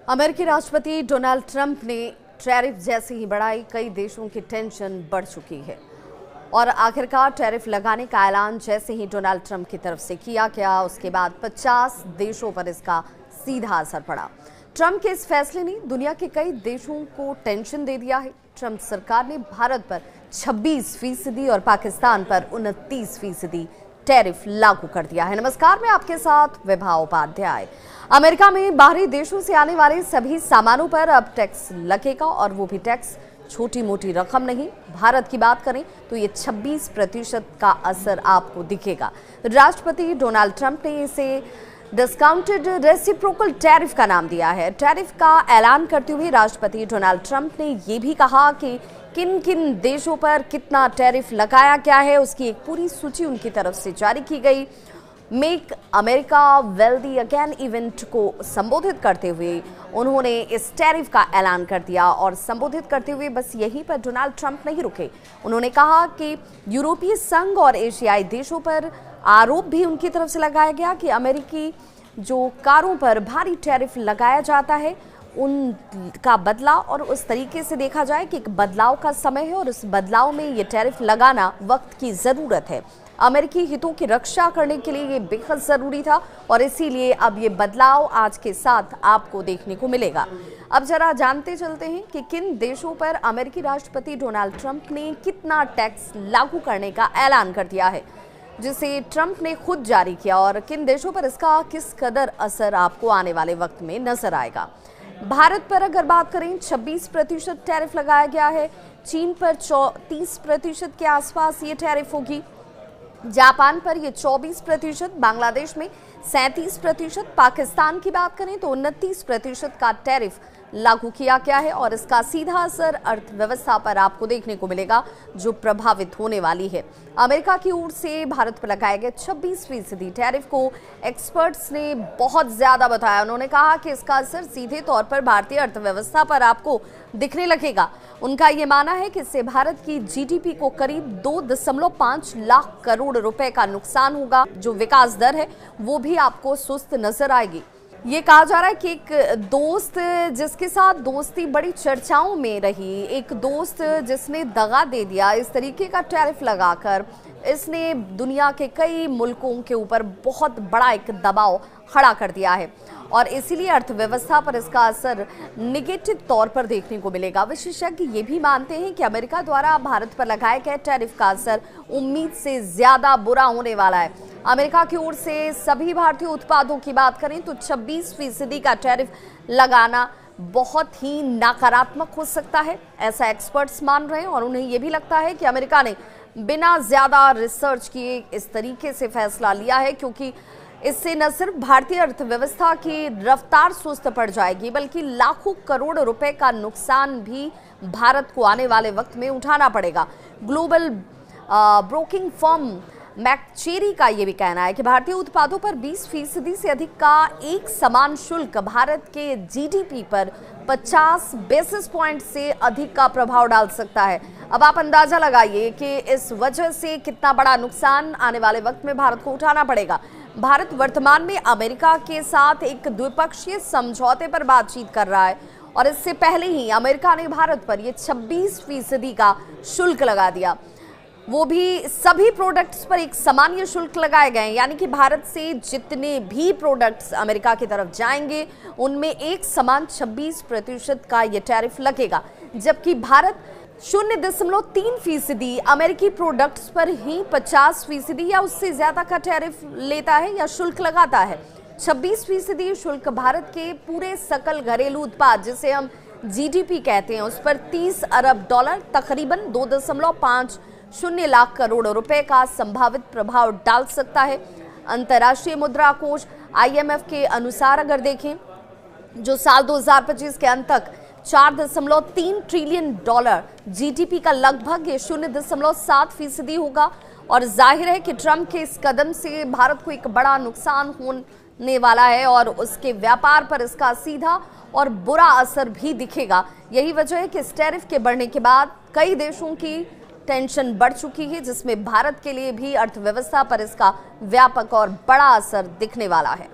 अमेरिकी राष्ट्रपति Donald Trump ने टैरिफ जैसे ही बढ़ाई, कई देशों की टेंशन बढ़ चुकी है और आखिरकार टैरिफ लगाने का ऐलान जैसे ही डोनाल्ड ट्रंप की तरफ से किया गया, उसके बाद 50 देशों पर इसका सीधा असर पड़ा। ट्रंप के इस फैसले ने दुनिया के कई देशों को टेंशन दे दिया है। ट्रंप सरकार ने भारत पर 26% और पाकिस्तान पर 29% टैरिफ लागू कर दिया है। नमस्कार, मैं आपके साथ विभा उपाध्याय। अमेरिका में बाहरी देशों से आने वाले सभी सामानों पर अब टैक्स लगेगा और वो भी टैक्स छोटी मोटी रकम नहीं। भारत की बात करें तो ये 26% का असर आपको दिखेगा। राष्ट्रपति डोनाल्ड ट्रंप ने इसे डिस्काउंटेड रेसिप्रोकल टैरिफ का नाम दिया है। टैरिफ का ऐलान करते हुए राष्ट्रपति डोनाल्ड ट्रंप ने ये भी कहा कि किन किन देशों पर कितना टैरिफ लगाया गया है, उसकी एक पूरी सूची उनकी तरफ से जारी की गई। Make America wealthy again event को संबोधित करते हुए उन्होंने इस टैरिफ का ऐलान कर दिया और संबोधित करते हुए बस यहीं पर डोनाल्ड ट्रंप नहीं रुके। उन्होंने कहा कि यूरोपीय संघ और एशियाई देशों पर आरोप भी उनकी तरफ से लगाया गया कि अमेरिकी जो कारों पर भारी टैरिफ लगाया जाता है उनका बदलाव और उस तरीके से देखा जाए कि एक बदलाव का समय है और उस बदलाव में ये टैरिफ लगाना वक्त की ज़रूरत है। अमेरिकी हितों की रक्षा करने के लिए ये बेहद ज़रूरी था और इसीलिए अब ये बदलाव आज के साथ आपको देखने को मिलेगा। अब जरा जानते चलते हैं कि किन देशों पर अमेरिकी राष्ट्रपति डोनाल्ड ट्रंप ने कितना टैक्स लागू करने का ऐलान कर दिया है, जिसे ट्रंप ने खुद जारी किया, और किन देशों पर इसका किस कदर असर आपको आने वाले वक्त में नजर आएगा। भारत पर अगर बात करें 26% टैरिफ लगाया गया है। चीन पर 30% के आसपास ये टैरिफ होगी। जापान पर ये 24%, बांग्लादेश में 37%, पाकिस्तान की बात करें तो 29% का टैरिफ लागू किया गया है और इसका सीधा असर अर्थव्यवस्था पर आपको देखने को मिलेगा जो प्रभावित होने वाली है। अमेरिका की ओर से भारत पर लगाए गए 26% टैरिफ को एक्सपर्ट्स ने बहुत ज्यादा बताया। उन्होंने कहा कि इसका असर सीधे तौर पर भारतीय अर्थव्यवस्था पर आपको दिखने लगेगा। उनका ये मानना है कि इससे भारत की जीडीपी को करीब 2.5 लाख करोड़ रुपए का नुकसान होगा। जो विकास दर है वो भी आपको सुस्त नजर आएगी। ये कहा जा रहा है कि एक दोस्त जिसके साथ दोस्ती बड़ी चर्चाओं में रही, एक दोस्त जिसने दगा दे दिया, इस तरीके का टैरिफ लगाकर इसने दुनिया के कई मुल्कों के ऊपर बहुत बड़ा एक दबाव खड़ा कर दिया है और इसीलिए अर्थव्यवस्था पर इसका असर निगेटिव तौर पर देखने को मिलेगा। विशेषज्ञ ये भी मानते हैं कि अमेरिका द्वारा भारत पर लगाए गए टैरिफ का असर उम्मीद से ज्यादा बुरा होने वाला है। अमेरिका की ओर से सभी भारतीय उत्पादों की बात करें तो 26% का टैरिफ लगाना बहुत ही नकारात्मक हो सकता है, ऐसा एक्सपर्ट्स मान रहे हैं और उन्हें यह भी लगता है कि अमेरिका ने बिना ज्यादा रिसर्च किए इस तरीके से फैसला लिया है, क्योंकि इससे न सिर्फ भारतीय अर्थव्यवस्था की रफ्तार सुस्त पड़ जाएगी बल्कि लाखों करोड़ रुपए का नुकसान भी भारत को आने वाले वक्त में उठाना पड़ेगा। ग्लोबल ब्रोकिंग फर्म मैकचेरी का यह भी कहना है कि भारतीय उत्पादों पर 20% से अधिक का एक समान शुल्क भारत के जीडीपी पर 50 बेसिस पॉइंट से अधिक का प्रभाव डाल सकता है। अब आप अंदाजा लगाइए कि इस वजह से कितना बड़ा नुकसान आने वाले वक्त में भारत को उठाना पड़ेगा। भारत वर्तमान में अमेरिका के साथ एक द्विपक्षीय समझौते पर बातचीत कर रहा है और इससे पहले ही अमेरिका ने भारत पर यह 26% का शुल्क लगा दिया, वो भी सभी प्रोडक्ट्स पर एक सामान्य शुल्क लगाए गए हैं। यानी कि भारत से जितने भी प्रोडक्ट्स अमेरिका की तरफ जाएंगे उनमें एक समान 26% का ये टैरिफ लगेगा, जबकि भारत 0.3% अमेरिकी प्रोडक्ट्स पर ही 50% या उससे ज्यादा का टैरिफ लेता है या शुल्क लगाता है। 26% शुल्क भारत के पूरे सकल घरेलू उत्पाद जिसे हम जीडीपी कहते हैं उस पर 30 अरब डॉलर तकरीबन 2.50 लाख करोड़ रुपए का संभावित प्रभाव डाल सकता है। अंतर्राष्ट्रीय मुद्रा कोष IMF के अनुसार अगर देखें जो साल 2025 के अंत तक 4.3 ट्रिलियन डॉलर जीडीपी का लगभग ये 0.7% होगा और जाहिर है कि ट्रंप के इस कदम से भारत को एक बड़ा नुकसान होने वाला है और उसके व्यापार पर इसका सीधा और बुरा असर भी दिखेगा। यही वजह है कि इस टैरिफ के बढ़ने के बाद कई देशों की टेंशन बढ़ चुकी है, जिसमें भारत के लिए भी अर्थव्यवस्था पर इसका व्यापक और बड़ा असर दिखने वाला है।